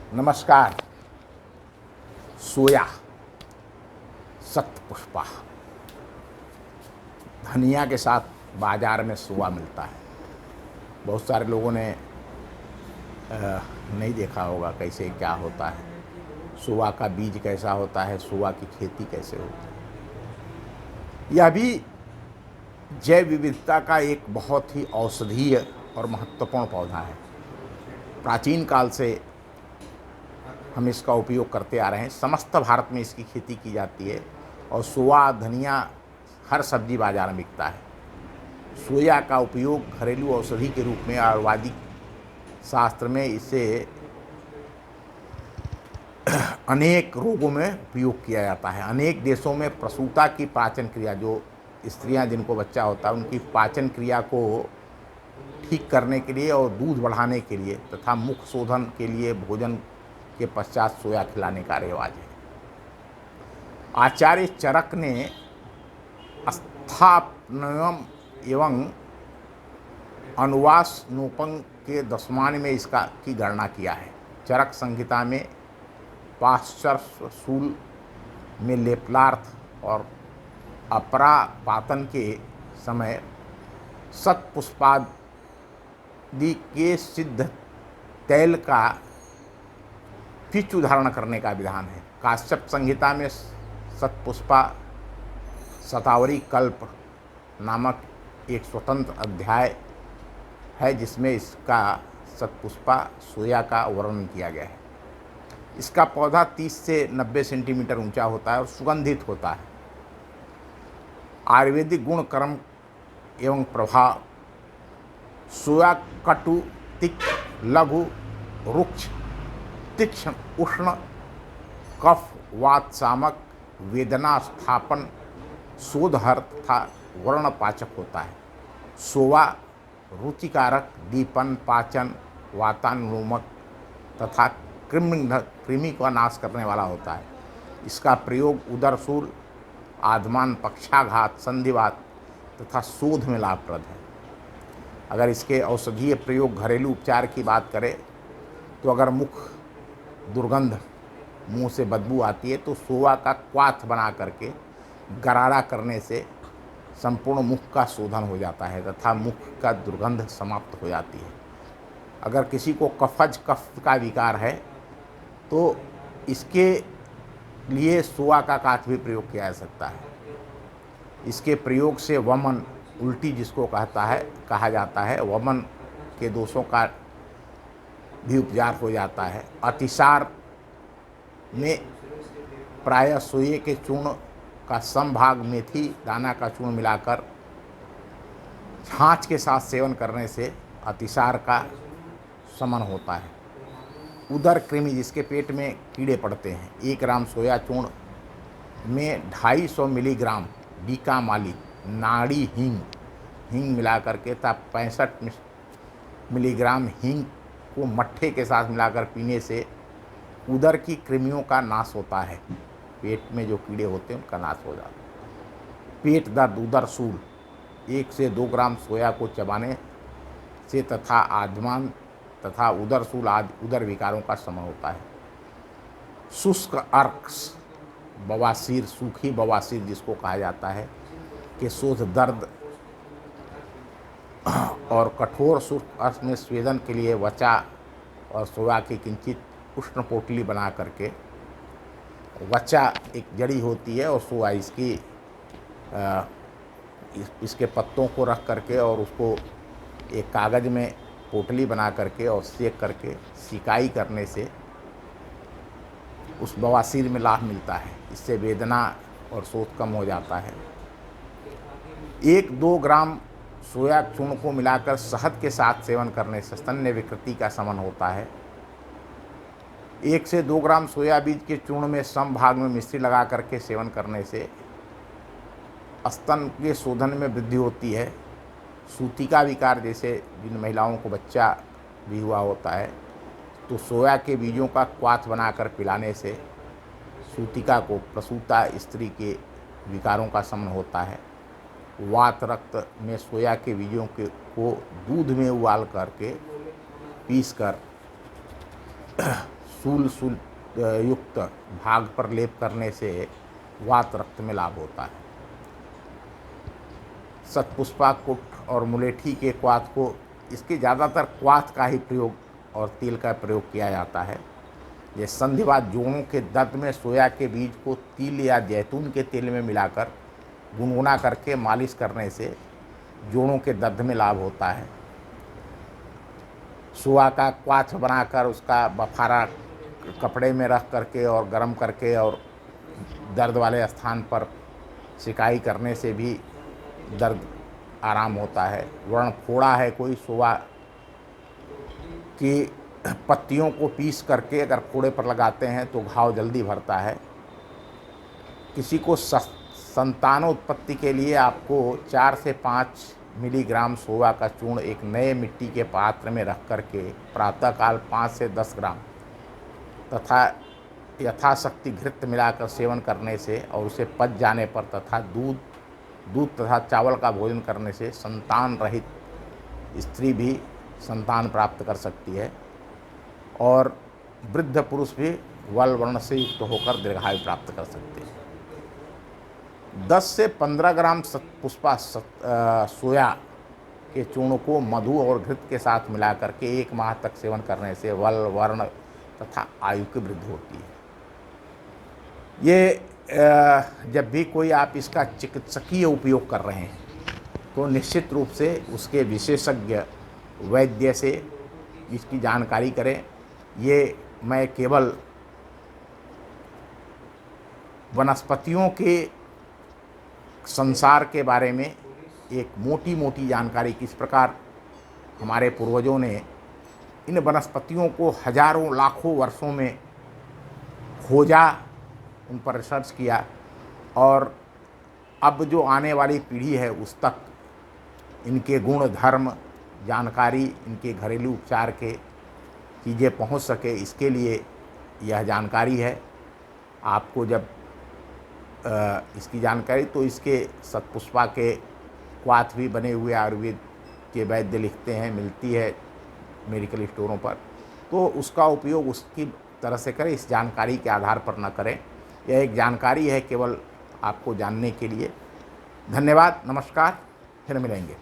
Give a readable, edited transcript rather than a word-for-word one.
नमस्कार। सोया, शतपुष्पा, धनिया के साथ बाजार में सोया मिलता है। बहुत सारे लोगों ने नहीं देखा होगा कैसे क्या होता है, सोया का बीज कैसा होता है, सोया की खेती कैसे होती है। यह भी जैव विविधता का एक बहुत ही औषधीय और महत्वपूर्ण पौधा है। प्राचीन काल से हम इसका उपयोग करते आ रहे हैं। समस्त भारत में इसकी खेती की जाती है और सोया, धनिया हर सब्जी बाजार में बिकता है। सोया का उपयोग घरेलू औषधि के रूप में आयुर्वेदिक शास्त्र में इसे अनेक रोगों में उपयोग किया जाता है। अनेक देशों में प्रसूता की पाचन क्रिया, जो स्त्रियां जिनको बच्चा होता है उनकी पाचन क्रिया को ठीक करने के लिए और दूध बढ़ाने के लिए तथा मुख शोधन के लिए भोजन के पश्चात सोया खिलाने का रिवाज है। आचार्य चरक ने स्थापनम एवं अनुवास नोपंग के दशमान में इसका की गणना किया है। चरक संहिता में पाश्चर्य शूल में लेपलार्थ और अपरापातन के समय शतपुष्पादि के सिद्ध तैल का पिच धारण करने का विधान है। काश्यप संहिता में शतपुष्पा शतावरी कल्प नामक एक स्वतंत्र अध्याय है जिसमें इसका शतपुष्पा सोया का वर्णन किया गया है। इसका पौधा 30 से 90 सेंटीमीटर ऊंचा होता है और सुगंधित होता है। आयुर्वेदिक गुण कर्म एवं प्रभाव: सोया कटु, तिक्त, लघु, रुक्ष, तीक्ष्ण, उष्ण, कफ वात शामक, वेदना स्थापन, शोधहर तथा वर्णपाचक होता है। सोया रुचिकारक, दीपन, पाचन, वातानुलोमक तथा कृमि का नाश करने वाला होता है। इसका प्रयोग उदरशूल, आधमान, पक्षाघात, संधिवात तथा शोध में लाभप्रद है। अगर इसके औषधीय प्रयोग घरेलू उपचार की बात करें तो अगर मुख दुर्गंध, मुंह से बदबू आती है तो सोया का क्वाथ बना करके गरारा करने से संपूर्ण मुख का शोधन हो जाता है तथा मुख का दुर्गंध समाप्त हो जाती है। अगर किसी को कफ का विकार है तो इसके लिए सोया का काथ भी प्रयोग किया जा सकता है। इसके प्रयोग से वमन, उल्टी जिसको कहा जाता है, वमन के दोषों का भी उपचार हो जाता है। अतिसार में प्रायः सोये के चूर्ण का समभाग मेथी दाना का चूर्ण मिलाकर छाछ के साथ सेवन करने से अतिसार का शमन होता है। उदर कृमि, जिसके पेट में कीड़े पड़ते हैं, 1 ग्राम सोया चूर्ण में 250 मिलीग्राम बीका माली, नाड़ी हींग मिला करके तथा 65 मिलीग्राम हींग को मट्ठे के साथ मिलाकर पीने से उदर की कृमियों का नाश होता है। पेट में जो कीड़े होते हैं उनका नाश हो जाता है। पेट दर्द, उदरशूल, 1 से 2 ग्राम सोया को चबाने से तथा आधमान तथा उदरशूल आदि उदर विकारों का शमन होता है। शुष्क अर्क्स, बवासीर, सूखी बवासीर जिसको कहा जाता है, कि शोध दर्द और कठोर शुष्क अर्क में स्वेदन के लिए वचा और सोया की किंचित उष्ण पोटली बना करके, वचा एक जड़ी होती है और सोया इसके पत्तों को रख करके और उसको एक कागज़ में पोटली बना करके और सेक करके सिकाई करने से उस बवासीर में लाभ मिलता है। इससे वेदना और शोथ कम हो जाता है। 1-2 ग्राम सोया चूर्ण को मिलाकर शहद के साथ सेवन करने से स्तन्य विकृति का शमन होता है। 1 से 2 ग्राम सोया बीज के चूर्ण में सम भाग में मिश्री लगा करके सेवन करने से स्तन के शोधन में वृद्धि होती है। सूतिका विकार, जैसे जिन महिलाओं को बच्चा भी हुआ होता है तो सोया के बीजों का क्वाथ बनाकर पिलाने से सूतिका को, प्रसूता स्त्री के विकारों का शमन होता है। वात रक्त में सोया के बीजों को दूध में उबाल करके पीसकर सूल युक्त भाग पर लेप करने से वात रक्त में लाभ होता है। शतपुष्पा कुट और मुलेठी के क्वाथ को, इसके ज़्यादातर क्वाथ का ही प्रयोग और तेल का प्रयोग किया जाता है। ये संधिवात जोड़ों के दर्द में सोया के बीज को तिल या जैतून के तेल में मिलाकर गुनगुना करके मालिश करने से जोड़ों के दर्द में लाभ होता है। सोया का क्वाथ बनाकर उसका बफारा कपड़े में रख करके और गर्म करके और दर्द वाले स्थान पर सिकाई करने से भी दर्द आराम होता है। वर्ण फोड़ा है कोई, सोया की पत्तियों को पीस करके अगर फोड़े पर लगाते हैं तो घाव जल्दी भरता है। किसी को संतानोत्पत्ति के लिए आपको 4 से 5 मिलीग्राम सोया का चूर्ण एक नए मिट्टी के पात्र में रख करके प्रातःकाल 5 से 10 ग्राम तथा यथाशक्ति घृत मिलाकर सेवन करने से और उसे पच जाने पर तथा दूध तथा चावल का भोजन करने से संतान रहित स्त्री भी संतान प्राप्त कर सकती है और वृद्ध पुरुष भी वल वर्ण से युक्त होकर दीर्घायु प्राप्त कर सकते हैं। 10 से 15 ग्राम शतपुष्पा सोया के चूर्ण को मधु और घृत के साथ मिला करके 1 माह तक सेवन करने से वल वर्ण तथा आयु की वृद्धि होती है। ये जब भी कोई आप इसका चिकित्सकीय उपयोग कर रहे हैं तो निश्चित रूप से उसके विशेषज्ञ वैद्य से इसकी जानकारी करें। ये मैं केवल वनस्पतियों के संसार के बारे में एक मोटी मोटी जानकारी, किस प्रकार हमारे पूर्वजों ने इन वनस्पतियों को हजारों लाखों वर्षों में खोजा, उन पर रिसर्च किया और अब जो आने वाली पीढ़ी है उस तक इनके गुण धर्म जानकारी, इनके घरेलू उपचार के चीज़ें पहुंच सके, इसके लिए यह जानकारी है। आपको जब इसकी जानकारी, तो इसके शतपुष्पा के क्वाथ भी बने हुए आयुर्वेद के वैद्य लिखते हैं, मिलती है मेडिकल स्टोरों पर, तो उसका उपयोग उसकी तरह से करें, इस जानकारी के आधार पर न करें। यह एक जानकारी है केवल आपको जानने के लिए। धन्यवाद, नमस्कार, फिर मिलेंगे।